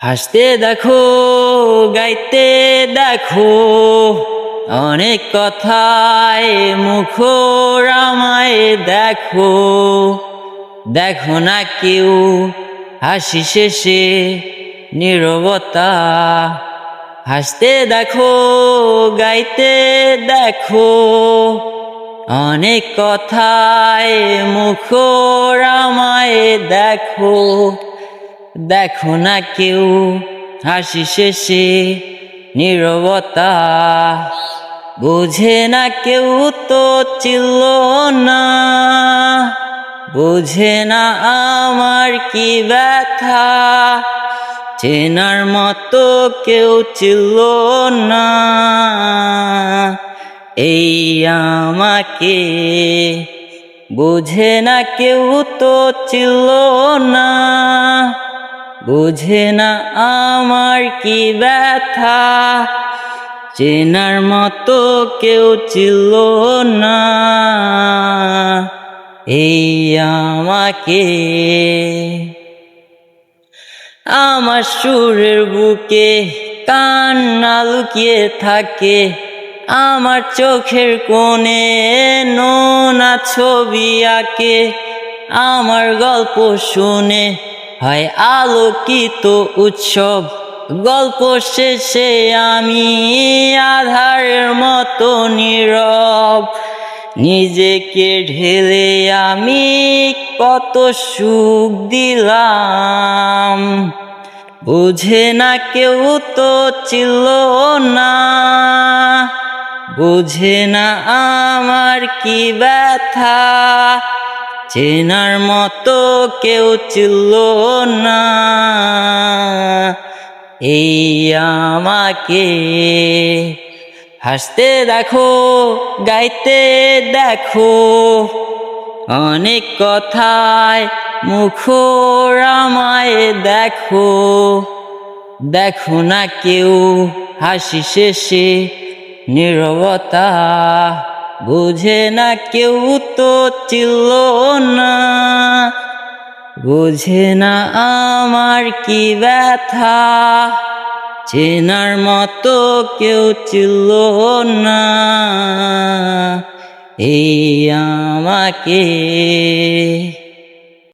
হাসতে দেখো, গাইতে দেখো, অনেক কথায় মুখর আমায় দেখো। দেখো না কেউ হাসি শেষে নীরবতা। হাসতে দেখো, গাইতে দেখো, অনেক কথায় মুখর আমায় দেখো। দেখো না কেউ হাসি শেষে নীরবতা। বুঝে না কেউ তো চিল্ল না, বুঝে না আমার কি ব্যথা। চেনার মতো কেউ চিল্ল না, এই আমাকে। বুঝে না কেউ তো চিল্ল না, বুঝে না আমার কি ব্যথা। চেনার মতো কেউ ছিল না, এই আমাকে। আমার সুরের বুকে কান্না লুকিয়ে থাকে, আমার চোখের কোণে নোনা ছবি আঁকে। আমার গল্প শুনে হয় আলোকিত উৎসব, গল্প শেষে আমি আধারের মতো নীরব। নিজেকে ঢেলে আমি কত সুখ দিলাম, বুঝে না কেউ তো চিল্ল না, বুঝে না আমার কি ব্যথা। চেনার মতো কেউ ছিল না, এই আমাকে। হাসতে দেখো, গাইতে দেখো, অনেক কথায় মুখর আমায় দেখো। দেখো না কেউ হাসি শেষে নীরবতা। বুঝে না কেউ তো চিল্ল না, বুঝে না আমার কি ব্যথা। চেনার মতো কেউ ছিল না, এই আমাকে।